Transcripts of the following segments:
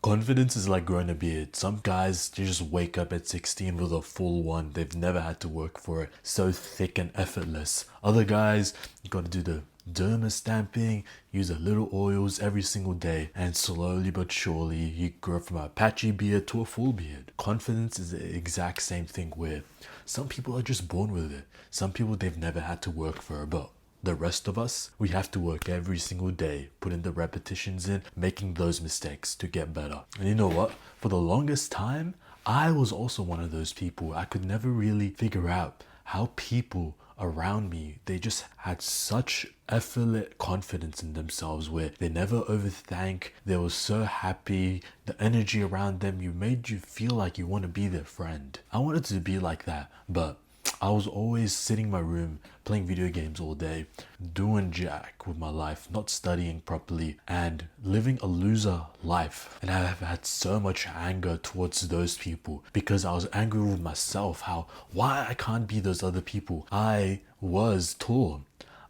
Confidence is like growing a beard. Some guys, they just wake up at 16 with a full one. They've never had to work for it. So thick and effortless. Other guys, you gotta do the derma stamping, use a little oils every single day, and slowly but surely you grow from a patchy beard to a full beard. Confidence is the exact same thing where some people are just born with it. Some people, they've never had to work for it, but the rest of us, we have to work every single day, putting the repetitions in, making those mistakes to get better. And you know what? For the longest time, I was also one of those people. I could never really figure out how people around me, they just had such effortless confidence in themselves where they never overthink. They were so happy. The energy around them, you made you feel like you want to be their friend. I wanted to be like that, but I was always sitting in my room playing video games all day, doing jack with my life, not studying properly, and living a loser life. And I have had so much anger towards those people because I was angry with myself, why I can't be those other people. I was tall.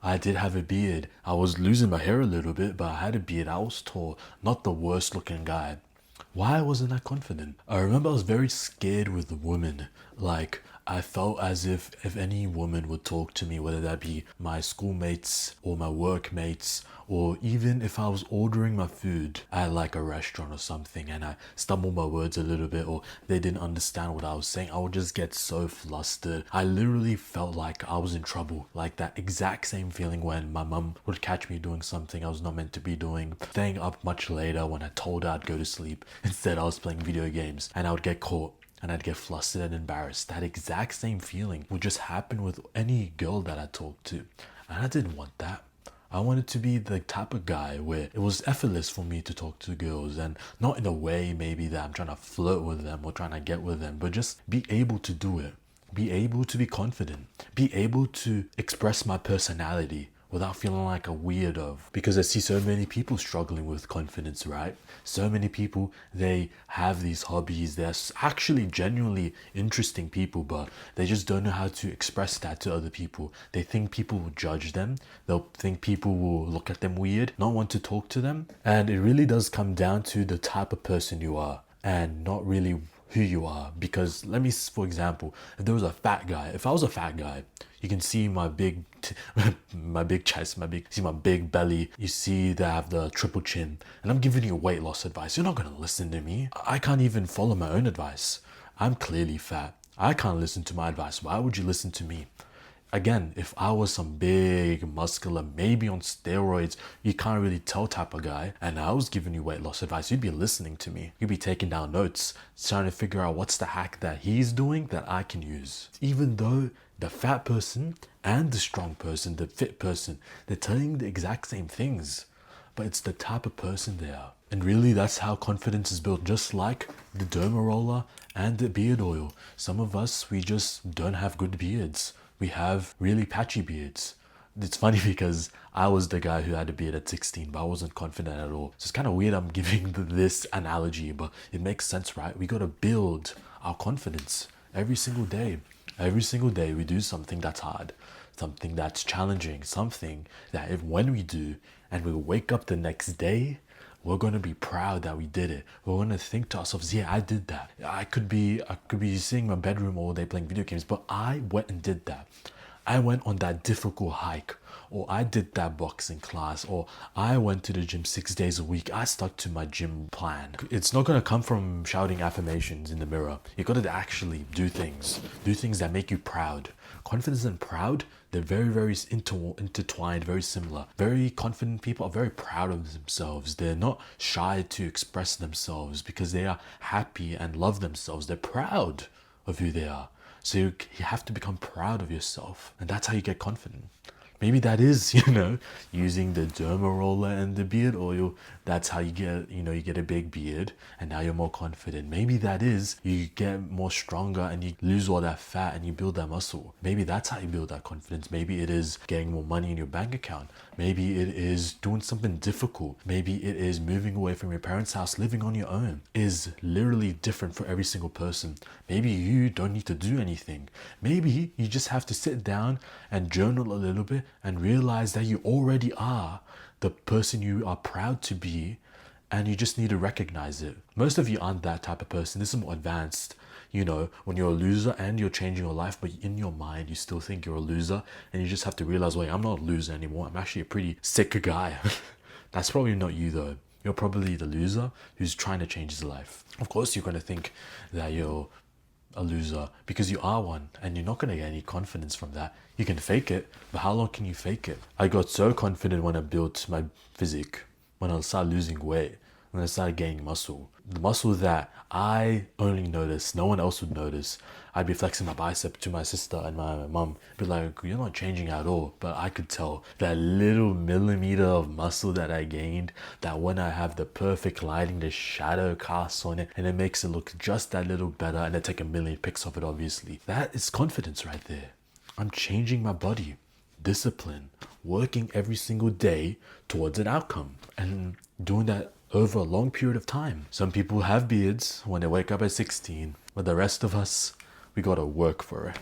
I did have a beard. I was losing my hair a little bit, but I had a beard. I was tall, not the worst looking guy. Why wasn't I confident? I remember I was very scared with the women. Like, I felt as if any woman would talk to me, whether that be my schoolmates or my workmates, or even if I was ordering my food at like a restaurant or something and I stumbled my words a little bit or they didn't understand what I was saying, I would just get so flustered. I literally felt like I was in trouble. Like that exact same feeling when my mum would catch me doing something I was not meant to be doing, staying up much later when I told her I'd go to sleep. Instead, I was playing video games and I would get caught and I'd get flustered and embarrassed. That exact same feeling would just happen with any girl that I talked to. And I didn't want that. I wanted to be the type of guy where it was effortless for me to talk to girls, and not in a way maybe that I'm trying to flirt with them or trying to get with them, but just be able to do it. Be able to be confident. Be able to express my personality without feeling like a weirdo. Because I see so many people struggling with confidence, right? So many people, they have these hobbies. They're actually genuinely interesting people, but they just don't know how to express that to other people. They think people will judge them. They'll think people will look at them weird, not want to talk to them. And it really does come down to the type of person you are and not really who you are. Because let me, for example, if there was a fat guy, if I was a fat guy, you can see my big my big chest, see my big belly. You see that I have the triple chin, and I'm giving you weight loss advice. You're not gonna listen to me. I can't even follow my own advice. I'm clearly fat. I can't listen to my advice. Why would you listen to me? Again, if I was some big, muscular, maybe on steroids, you can't really tell type of guy, and I was giving you weight loss advice, you'd be listening to me. You'd be taking down notes, trying to figure out what's the hack that he's doing that I can use. Even though the fat person and the strong person, the fit person, they're telling the exact same things, but it's the type of person they are. And really, that's how confidence is built, just like the derma roller and the beard oil. Some of us, we just don't have good beards. We have really patchy beards. It's funny because I was the guy who had a beard at 16, but I wasn't confident at all. So it's kind of weird I'm giving this analogy, but it makes sense, right? We got to build our confidence every single day. Every single day we do something that's hard, something that's challenging, something that if when we do and we wake up the next day, we're going to be proud that we did it. We're going to think to ourselves, yeah, I did that. I could be sitting in my bedroom all day playing video games, but I went and did that. I went on that difficult hike, or I did that boxing class, or I went to the gym 6 days a week. I stuck to my gym plan. It's not going to come from shouting affirmations in the mirror. You got to actually do things that make you proud. Confidence and proud, they're very, very intertwined, very similar. Very confident people are very proud of themselves. They're not shy to express themselves because they are happy and love themselves. They're proud of who they are. So you have to become proud of yourself, and that's how you get confident. Maybe that is, using the derma roller and the beard oil. That's how you get, you get a big beard and now you're more confident. Maybe that is, you get more stronger and you lose all that fat and you build that muscle. Maybe that's how you build that confidence. Maybe it is getting more money in your bank account. Maybe it is doing something difficult. Maybe it is moving away from your parents' house, living on your own. It is literally different for every single person. Maybe you don't need to do anything. Maybe you just have to sit down and journal a little bit and realize that you already are the person you are proud to be, and you just need to recognize it. Most of you aren't that type of person. This is more advanced. You know, when you're a loser and you're changing your life, but in your mind you still think you're a loser, and you just have to realize, wait, I'm not a loser anymore. I'm actually a pretty sick guy. That's probably not you though. You're probably the loser who's trying to change his life. Of course, you're going to think that you're a loser because you are one, and you're not going to get any confidence from that. You can fake it, but how long can you fake it? I got so confident when I built my physique, when I started losing weight, when I started gaining muscle. The muscle that I only noticed, no one else would notice. I'd be flexing my bicep to my sister and my mum, be like, you're not changing at all. But I could tell that little millimeter of muscle that I gained, that when I have the perfect lighting, the shadow casts on it, and it makes it look just that little better, and I take 1,000,000 pics of it, obviously. That is confidence right there. I'm changing my body. Discipline. Working every single day towards an outcome. And doing that over a long period of time. Some people have beards when they wake up at 16, but the rest of us, we gotta work for it.